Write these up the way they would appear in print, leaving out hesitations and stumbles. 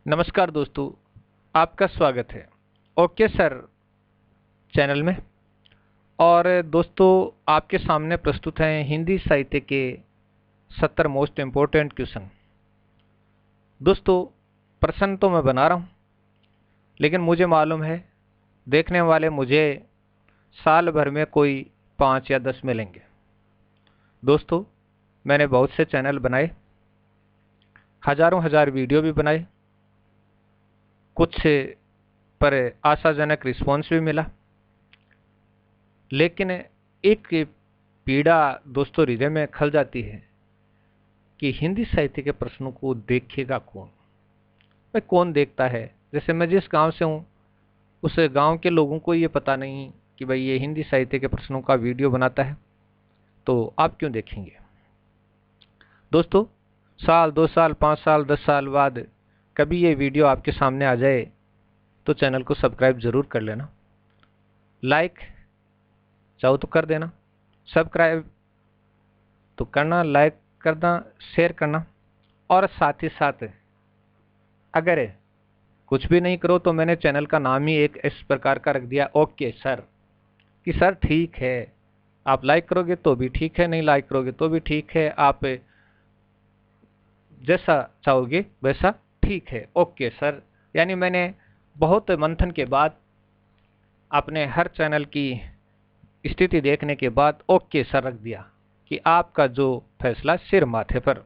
नमस्कार दोस्तों, आपका स्वागत है ओके सर चैनल में। और दोस्तों, आपके सामने प्रस्तुत हैं हिंदी साहित्य के 70 मोस्ट इम्पोर्टेंट क्वेश्चन। दोस्तों, प्रश्न तो मैं बना रहा हूँ, लेकिन मुझे मालूम है देखने वाले मुझे साल भर में कोई 5 या 10 मिलेंगे। दोस्तों, मैंने बहुत से चैनल बनाए, हजारों हजार वीडियो भी बनाए, कुछ से पर आशाजनक रिस्पॉन्स भी मिला। लेकिन एक पीड़ा दोस्तों हृदय में खल जाती है कि हिंदी साहित्य के प्रश्नों को देखेगा कौन। भाई, कौन देखता है? जैसे मैं जिस गांव से हूँ, उस गांव के लोगों को ये पता नहीं कि भाई ये हिंदी साहित्य के प्रश्नों का वीडियो बनाता है, तो आप क्यों देखेंगे? दोस्तों, साल 2 साल 5 साल 10 साल बाद कभी ये वीडियो आपके सामने आ जाए तो चैनल को सब्सक्राइब जरूर कर लेना। लाइक चाहो तो कर देना, सब्सक्राइब तो करना, लाइक करना, शेयर करना। और साथ ही साथ अगर कुछ भी नहीं करो तो मैंने चैनल का नाम ही एक इस प्रकार का रख दिया, ओके सर, कि सर ठीक है, आप लाइक करोगे तो भी ठीक है, नहीं लाइक करोगे तो भी ठीक है, आप जैसा चाहोगे वैसा ठीक है, ओके सर। यानी मैंने बहुत मंथन के बाद, अपने हर चैनल की स्थिति देखने के बाद ओके सर रख दिया कि आपका जो फैसला सिर माथे पर।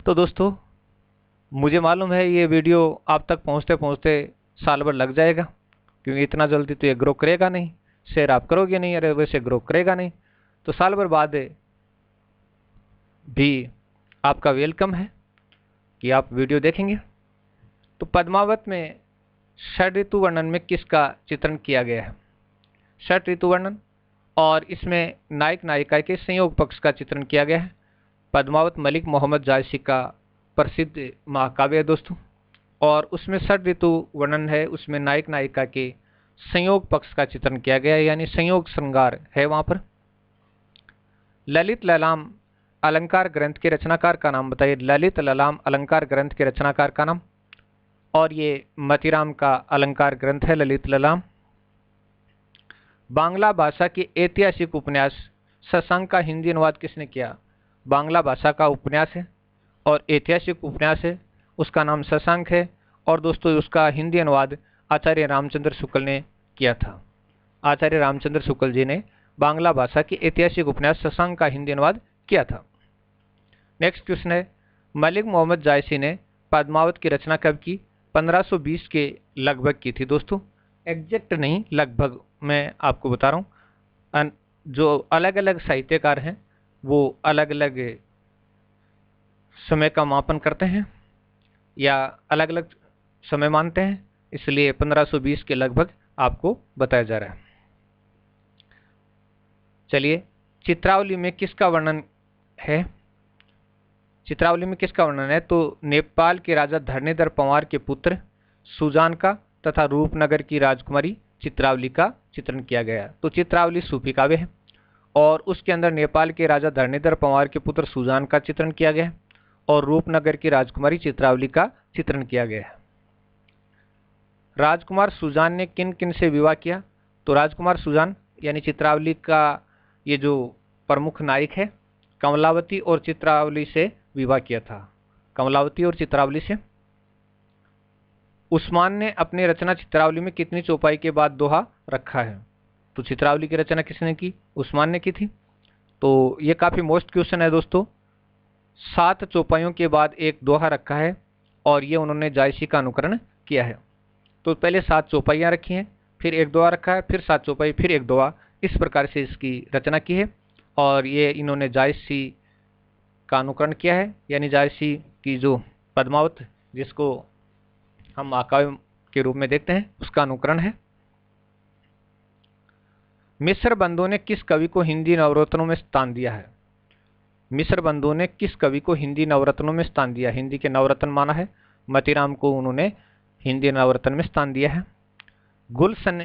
तो दोस्तों, मुझे मालूम है ये वीडियो आप तक पहुंचते पहुंचते साल भर लग जाएगा, क्योंकि इतना जल्दी तो ये ग्रो करेगा नहीं। शेयर आप करोगे नहीं, अरे वैसे ग्रो करेगा नहीं। तो साल भर बाद भी आपका वेलकम है कि आप वीडियो देखेंगे। तो पद्मावत में षड ऋतु वर्णन में किसका चित्रण किया गया है? षड ऋतु वर्णन, और इसमें नायक नायिका के संयोग पक्ष का चित्रण किया गया है। पद्मावत मलिक मोहम्मद जायसी का प्रसिद्ध महाकाव्य है दोस्तों, और उसमें षड ऋतु वर्णन है, उसमें नायक नायिका के संयोग पक्ष का चित्रण किया गया है, यानी संयोग श्रृंगार है वहां पर। ललित ललाम अलंकार ग्रंथ के रचनाकार का नाम बताइए। ललित ललाम अलंकार ग्रंथ के रचनाकार का नाम, और ये मतिराम का अलंकार ग्रंथ है ललित ललाम। बांग्ला भाषा की ऐतिहासिक उपन्यास शशांक का हिंदी अनुवाद किसने किया? बांग्ला भाषा का उपन्यास है और ऐतिहासिक उपन्यास है, उसका नाम शशांक है। और दोस्तों, उसका हिंदी अनुवाद आचार्य रामचंद्र शुक्ल ने किया था। आचार्य रामचंद्र शुक्ल जी ने बांग्ला भाषा की ऐतिहासिक उपन्यास शशांक का हिंदी अनुवाद किया था। नेक्स्ट क्वेश्चन है, मलिक मोहम्मद जायसी ने पद्मावत की रचना कब की? 1520 के लगभग की थी दोस्तों, एग्जैक्ट नहीं, लगभग मैं आपको बता रहा हूँ। जो अलग अलग साहित्यकार हैं वो अलग अलग समय का मापन करते हैं या अलग अलग समय मानते हैं, इसलिए 1520 के लगभग आपको बताया जा रहा है। चलिए, चित्रावली में किसका वर्णन है? चित्रावली में किसका वर्णन है? तो नेपाल के राजा धरणीधर पंवार के पुत्र सुजान का तथा रूपनगर की राजकुमारी चित्रावली का चित्रण किया गया। तो चित्रावली सूफी काव्य है और उसके अंदर नेपाल के राजा धरणीधर पंवार के पुत्र सुजान का चित्रण किया गया है और रूपनगर की राजकुमारी चित्रावली का चित्रण किया गया है। राजकुमार सुजान ने किन किन से विवाह किया? तो राजकुमार सुजान यानी चित्रावली का ये जो प्रमुख नायक है, कमलावती और चित्रावली से विवाह किया था। कमलावती और चित्रावली से। उस्मान ने अपनी रचना चित्रावली में कितनी चौपाई के बाद दोहा रखा है? तो चित्रावली की रचना किसने की? उस्मान ने की थी। तो ये काफी मोस्ट क्वेश्चन है दोस्तों। 7 चौपाइयों के बाद एक दोहा रखा है और ये उन्होंने जायसी का अनुकरण किया है। तो पहले 7 चौपाइयां रखी हैं, फिर एक दोहा रखा है, फिर 7 चौपाई, फिर एक दोहा, इस प्रकार से इसकी रचना की है। और ये इन्होंने जायसी का अनुकरण किया है, यानी जायसी की जो पद्मावत, जिसको हम महाकाव्य के रूप में देखते हैं, उसका अनुकरण है। मिस्र बंधुओं ने किस कवि को हिंदी नवरत्नों में स्थान दिया है? मिस्र बंधुओं ने किस कवि को हिंदी नवरत्नों में स्थान दिया? हिंदी के नवरत्न माना है, मतीराम को उन्होंने हिंदी नवरत्न में स्थान दिया है। गुलशन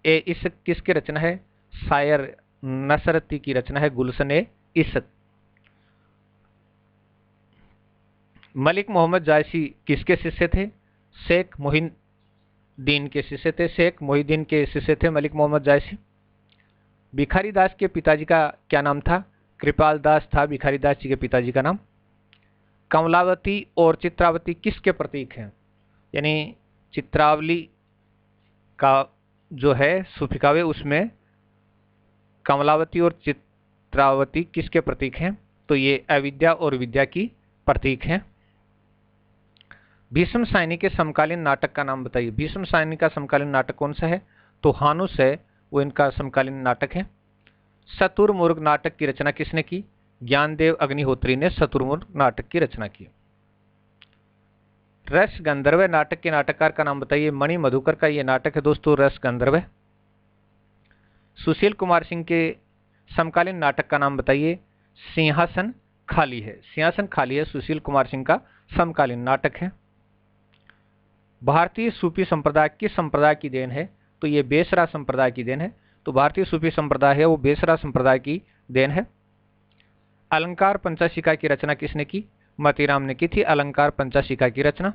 ए इश्क किसकी रचना है? शायर नसरती की रचना है गुलशन ए इश्क। मलिक मोहम्मद जायसी किसके शिष्य थे? शेख मोहिउद्दीन के शिष्य थे। शेख मोहिउद्दीन के शिष्य थे मलिक मोहम्मद जायसी। भिखारी दास के पिताजी का क्या नाम था? कृपाल दास था भिखारी दास जी के पिताजी का नाम। कमलावती और चित्रावती किसके प्रतीक हैं? यानी चित्रावली का जो है सूफी काव्य, उसमें कमलावती और चित्रावती किसके प्रतीक हैं? तो ये अविद्या और विद्या की प्रतीक हैं। भीष्म सायनी के समकालीन नाटक का नाम बताइए। भीष्म सायनी का समकालीन नाटक कौन सा है? तो हानुस है, वो इनका समकालीन नाटक है। शतुरमुर्ग नाटक की रचना किसने की? ज्ञानदेव अग्निहोत्री ने शतुरमुर्ग नाटक की रचना की। रस गंधर्व नाटक के नाटककार का नाम बताइए। मणि मधुकर का ये नाटक है दोस्तों रस गंधर्व। सुशील कुमार सिंह के समकालीन नाटक का नाम बताइए। सिंहासन खाली है। सिंहासन खाली है सुशील कुमार सिंह का समकालीन नाटक है। भारतीय सूफी संप्रदाय किस संप्रदाय की देन है? तो ये बेसरा संप्रदाय की देन है। तो भारतीय सूफी संप्रदाय है वो बेसरा संप्रदाय की देन है। अलंकार पंचाशिका की रचना किसने की? मतीराम ने की थी अलंकार पंचाशिका की रचना।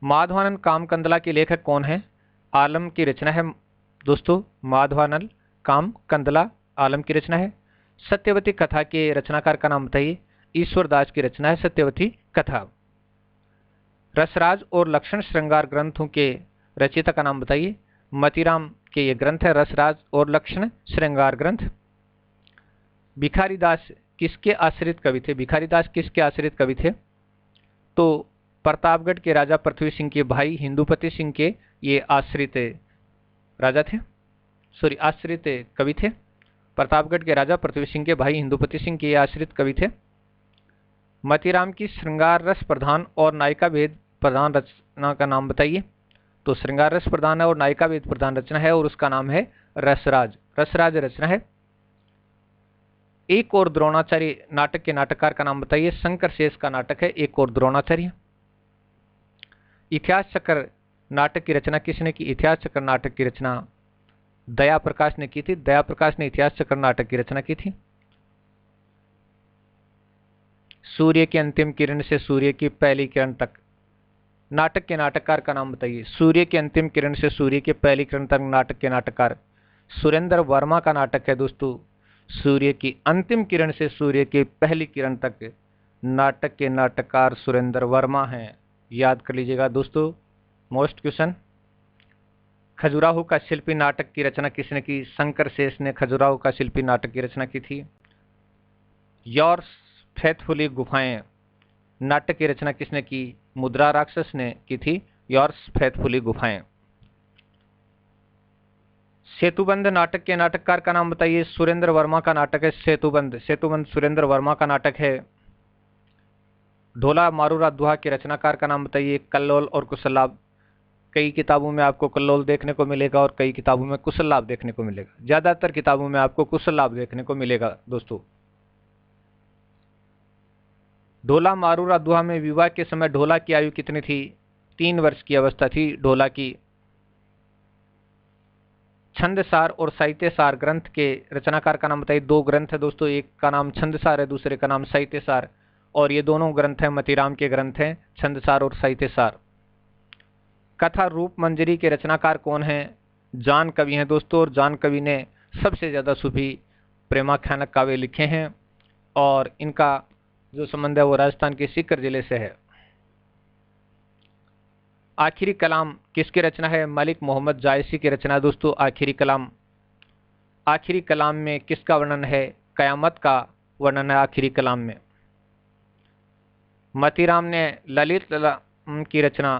माधवानंद कामकंदला के लेखक कौन है? आलम की रचना है दोस्तों। माधवानंद कामकंदला आलम की रचना है। सत्यवती कथा के रचनाकार का नाम बताइए। ईश्वर दास की रचना है सत्यवती कथा। रसराज और लक्षण श्रृंगार ग्रंथों के रचयिता का नाम बताइए। मतीराम के ये ग्रंथ है रसराज और लक्षण श्रृंगार ग्रंथ। भिखारी दास किसके आश्रित कवि थे? भिखारी दास किसके आश्रित कवि थे? तो प्रतापगढ़ के राजा पृथ्वी सिंह के भाई हिंदुपति सिंह के ये आश्रित राजा थे, आश्रित कवि थे। प्रतापगढ़ के राजा पृथ्वी सिंह के भाई हिंदुपति सिंह के आश्रित कवि थे। मतीराम की श्रृंगार रस प्रधान और नायिका भेद प्रधान रचना का नाम बताइए। तो श्रृंगार रस प्रधान है और नायिका भेद प्रधान रचना है और उसका नाम है रसराज। रसराज रचना है। एक और द्रोणाचार्य नाटक के नाटककार का नाम बताइए। शंकर शेष का नाटक है एक और द्रोणाचार्य। इतिहास चक्र नाटक की रचना किसने की? इतिहास चक्र नाटक की रचना दया प्रकाश ने की थी। दया प्रकाश ने इतिहास चक्र नाटक की रचना की थी। सूर्य की अंतिम किरण से सूर्य की पहली किरण तक नाटक के नाटककार का नाम बताइए। सूर्य की अंतिम किरण से सूर्य की पहली किरण तक नाटक के नाटककार सुरेंद्र वर्मा का नाटक है दोस्तों। सूर्य की अंतिम किरण से सूर्य की पहली किरण तक नाटक के नाटककार सुरेंद्र वर्मा हैं। याद कर लीजिएगा दोस्तों मोस्ट क्वेश्चन। खजुराहो का शिल्पी नाटक की रचना किसने की? शंकर शेष ने खजुराहो का शिल्पी नाटक की रचना की थी। योर्स फेथफुली गुफाएं नाटक की रचना किसने की? मुद्रा राक्षस ने की थी योर्स फेथफुली गुफाएं। सेतुबंध नाटक के नाटककार का नाम बताइए। सुरेंद्र वर्मा का नाटक है सेतुबंध। सेतुबंध सुरेंद्र वर्मा का नाटक है। ढोला मारूरा दुहा के रचनाकार का नाम बताइए। कल्लोल और कुशललाभ। कई किताबों में आपको कल्लोल देखने को मिलेगा और कई किताबों में कुशललाभ देखने को मिलेगा। ज्यादातर किताबों में आपको कुशललाभ देखने को मिलेगा दोस्तों। ढोला मारूरा दुहा में विवाह के समय ढोला की आयु कितनी थी? 3 वर्ष की अवस्था थी ढोला की। छंदसार और साहित्यसार ग्रंथ के रचनाकार का नाम बताइए। 2 ग्रंथ है दोस्तों, एक का नाम छंदसार है दूसरे का नाम साहित्यसार, और ये दोनों ग्रंथ हैं मतीराम के ग्रंथ हैं छंदसार और साहित्यसार। कथा रूप मंजरी के रचनाकार कौन हैं? जान कवि हैं दोस्तों, और जान कवि ने सबसे ज्यादा सूफी प्रेमाख्यानक काव्य लिखे हैं और इनका जो संबंध है वो राजस्थान के सीकर जिले से है। आखिरी कलाम किसकी रचना है? मलिक मोहम्मद जायसी की रचना दोस्तों आखिरी कलाम। आखिरी कलाम में किसका वर्णन है? कयामत का वर्णन है आखिरी कलाम में। मतीराम ने ललित ललाम की रचना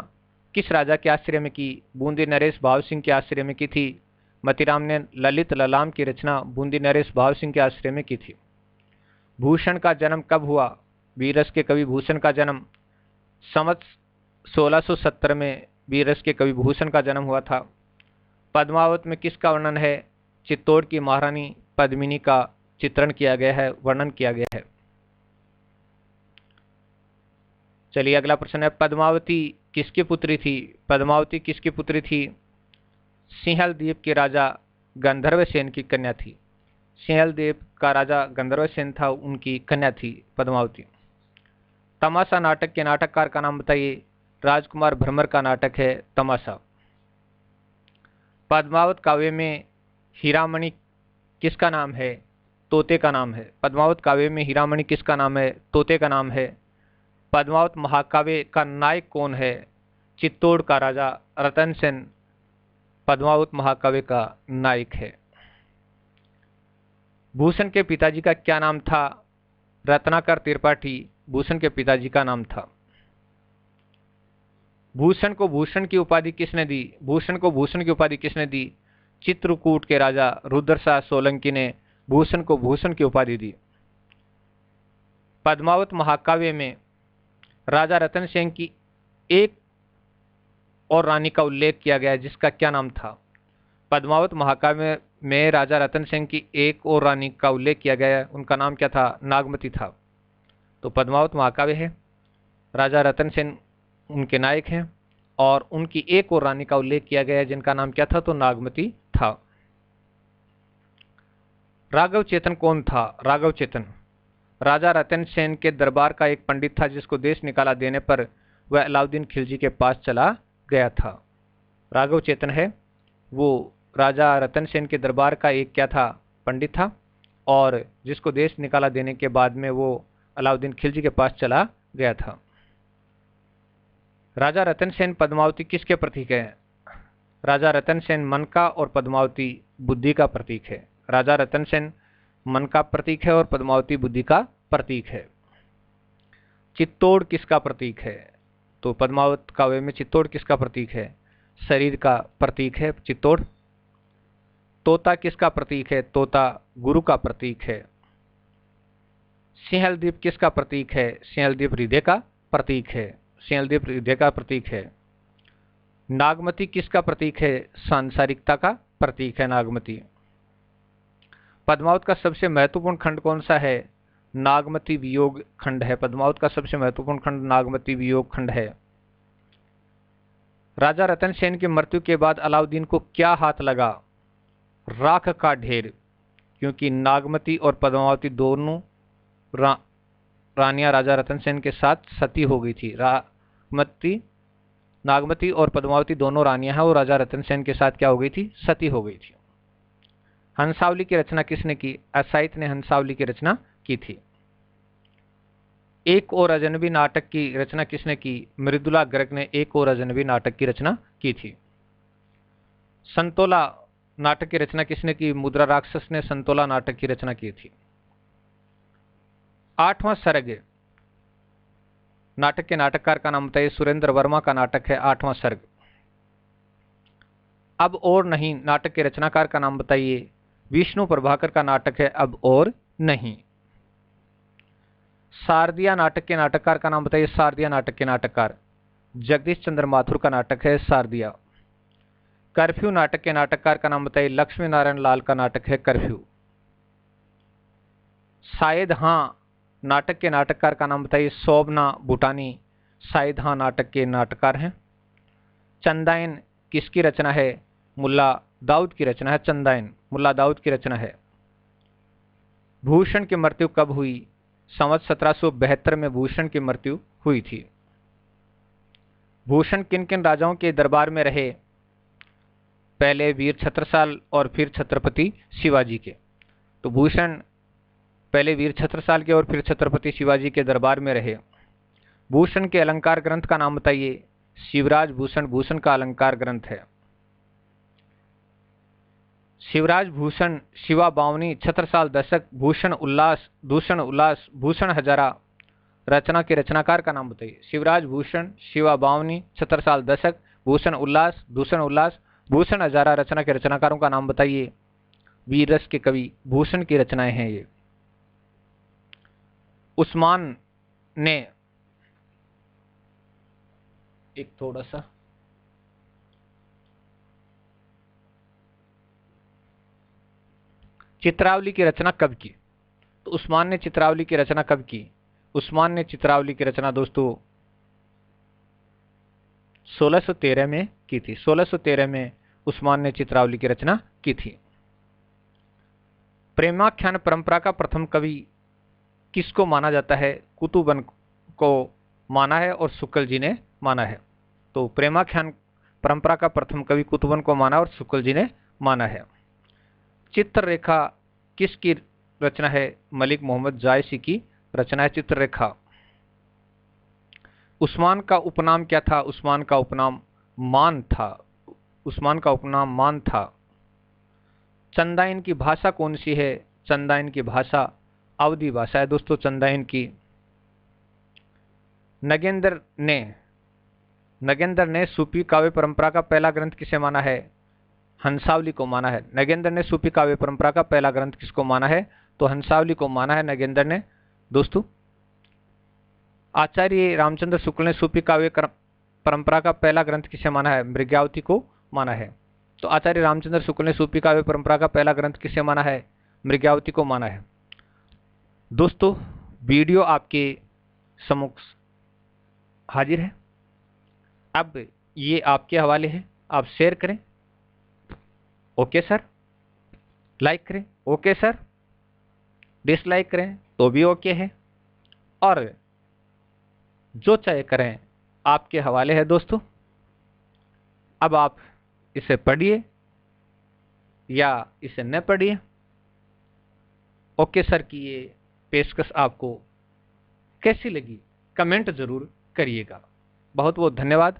किस राजा के आश्रय में की? बूंदी नरेश भाव सिंह के आश्रय में की थी। मतीराम ने ललित ललाम की रचना बूंदी नरेश भाव सिंह के आश्रय में की थी। भूषण का जन्म कब हुआ? वीररस के कवि भूषण का जन्म संवत 1670 में वीररस के कवि भूषण का जन्म हुआ था। पद्मावत में किसका वर्णन है? चित्तौड़ की महारानी पद्मिनी का चित्रण किया गया है, वर्णन किया गया है। चलिए अगला प्रश्न है, पद्मावती किसकी पुत्री थी? पद्मावती किसकी पुत्री थी? सिंहल द्वीप के राजा गंधर्व सेन की कन्या थी। सिंहल द्वीप का राजा गंधर्व सेन था, उनकी कन्या थी पद्मावती। तमाशा नाटक के नाटककार का नाम बताइए। राजकुमार भ्रमर का नाटक है तमाशा। पद्मावत काव्य में हीरामणि किसका नाम है? तोते का नाम है। पद्मावत काव्य में हीरामणि किसका नाम है? तोते का नाम है। पद्मावत महाकाव्य का नायक कौन है? चित्तौड़ का राजा रतन सेन पद्मावत महाकाव्य का नायक है। भूषण के पिताजी का क्या नाम था? रत्नाकर त्रिपाठी भूषण के पिताजी का नाम था। भूषण को भूषण की उपाधि किसने दी? भूषण को भूषण की उपाधि किसने दी? चित्रकूट के राजा रुद्रशाह सोलंकी ने भूषण को भूषण की उपाधि दी। पद्मावत महाकाव्य में राजा रतन सेन की एक और रानी का उल्लेख किया गया है, जिसका क्या नाम था? पद्मावत महाकाव्य में राजा रतन सेन की एक और रानी का उल्लेख किया गया है, उनका नाम क्या था? नागमती था। तो पद्मावत महाकाव्य है, राजा रतन सेन उनके नायक हैं और उनकी एक और रानी का उल्लेख किया गया है, जिनका नाम क्या था? तो नागमती था। राघव चेतन कौन था? राघव चेतन राजा रतन सेन के दरबार का एक पंडित था, जिसको देश निकाला देने पर वह अलाउद्दीन खिलजी के पास चला गया था। राघव चेतन है वो राजा रतन सेन के दरबार का एक क्या था? पंडित था, और जिसको देश निकाला देने के बाद में वो अलाउद्दीन खिलजी के पास चला गया था। राजा रतन सेन पद्मावती किसके प्रतीक है? राजा रतन सेन मन का और पद्मावती बुद्धि का प्रतीक है। राजा रतन सेन मन का प्रतीक है और पद्मावती बुद्धि का प्रतीक है। चित्तौड़ किसका प्रतीक है? तो पद्मावत काव्य में चित्तौड़ किसका प्रतीक है? शरीर का प्रतीक है चित्तौड़। तोता किसका प्रतीक है? तोता गुरु का प्रतीक है। सिंहलदीप किसका प्रतीक है? सिंहलदीप हृदय का प्रतीक है। सिंहलदीप हृदय का प्रतीक है। नागमती किसका प्रतीक है? सांसारिकता का प्रतीक है नागमती। पद्मावत का सबसे महत्वपूर्ण खंड कौन सा है? नागमती वियोग खंड है। पद्मावत का सबसे महत्वपूर्ण खंड नागमती वियोग खंड है। राजा रतन सेन की मृत्यु के बाद अलाउद्दीन को क्या हाथ लगा? राख का ढेर, क्योंकि नागमती और पद्मावती दोनों रानियां राजा रतन सेन के साथ सती हो गई थी। नागमती और पद्मावती दोनों रानियां हैं और राजा रतन सेन के साथ क्या हो गई थी? सती हो गई थी। हंसावली की रचना किसने की? असाइथ ने हंसावली की रचना की थी। एक और अजनबी नाटक की रचना किसने की? मृदुला गर्ग ने एक और अजनबी नाटक की रचना की थी। संतोला नाटक की रचना किसने की? मुद्रा राक्षस ने संतोला नाटक की रचना की थी। आठवां सर्ग नाटक के नाटककार का नाम बताइए। सुरेंद्र वर्मा का नाटक है आठवां सर्ग। अब और नहीं नाटक के रचनाकार का नाम बताइए। विष्णु प्रभाकर का नाटक है अब और नहीं। शारदिया नाटक के नाटककार का नाम बताइए। शारदिया नाटक के नाटककार जगदीश चंद्र माथुर का नाटक है शारदिया। कर्फ्यू नाटक के नाटककार का नाम बताइए। लक्ष्मी नारायण लाल का नाटक है कर्फ्यू। शायद हाँ नाटक के नाटककार का नाम बताइए। शोभना भूटानी शायद हाँ नाटक के नाटककार हैं। चंदायन किसकी रचना है? मुल्ला दाऊद की रचना है। चंदायन मुल्ला दाऊद की रचना है। भूषण की मृत्यु कब हुई? संवत 1772 में भूषण की मृत्यु हुई थी। भूषण किन किन राजाओं के दरबार में रहे? पहले वीर छत्रसाल और फिर छत्रपति शिवाजी के। तो भूषण पहले वीर छत्रसाल के और फिर छत्रपति शिवाजी के दरबार में रहे। भूषण के अलंकार ग्रंथ का नाम बताइए। शिवराज भूषण भूषण का अलंकार ग्रंथ है। शिवराज भूषण, शिवा बावनी, छत्रसाल दशक, भूषण उल्लास, दूषण उल्लास, भूषण हजारा रचना के रचनाकार का नाम बताइए। शिवराज भूषण, शिवा बावनी, छत्रसाल दशक, भूषण उल्लास, दूषण उल्लास, भूषण हजारा रचना के रचनाकारों का नाम बताइए। वीर रस के कवि भूषण की रचनाएं हैं ये। उस्मान ने एक थोड़ा सा चित्रावली की रचना कब की? तो उस्मान ने चित्रावली की रचना कब की? उस्मान ने चित्रावली की रचना दोस्तों 1613 में की थी। 1613 में उस्मान ने चित्रावली की रचना की थी। प्रेमाख्यान परंपरा का प्रथम कवि किसको माना जाता है? को माना है और शुक्ल जी ने माना है। तो प्रेमाख्यान परंपरा का प्रथम कवि कुतुबन को माना और शुक्ल जी ने माना है। चित्ररेखा किसकी रचना है? मलिक मोहम्मद जायसी की रचना है चित्ररेखा। उस्मान का उपनाम क्या था? उस्मान का उपनाम मान था। उस्मान का उपनाम मान था। चंदाइन की भाषा कौन सी है? चंदाइन की भाषा अवधी भाषा है दोस्तों, चंदाइन की। नगेंद्र ने सूफी काव्य परंपरा का पहला ग्रंथ किसे माना है? हंसावली को माना है। नगेंद्र ने सूफी काव्य परंपरा का पहला ग्रंथ किसको माना है? तो हंसावली को माना है नगेंद्र ने दोस्तों। आचार्य रामचंद्र शुक्ल ने सूफी काव्य परंपरा का पहला ग्रंथ किसे माना है? मृग्यावती को माना है। तो आचार्य रामचंद्र शुक्ल ने सूफी काव्य परंपरा का पहला ग्रंथ किसे माना है? मृग्यावती को माना है। दोस्तों, वीडियो आपके सम्मुख हाजिर है। अब ये आपके हवाले है, आप शेयर करें। Okay sir. लाइक करें। Okay sir. डिसलाइक करें तो भी ओके है, और जो चाहे करें, आपके हवाले है दोस्तों। अब आप इसे पढ़िए या इसे न पढ़िए। ओके सर की ये पेशकश आपको कैसी लगी, कमेंट जरूर करिएगा। बहुत बहुत धन्यवाद।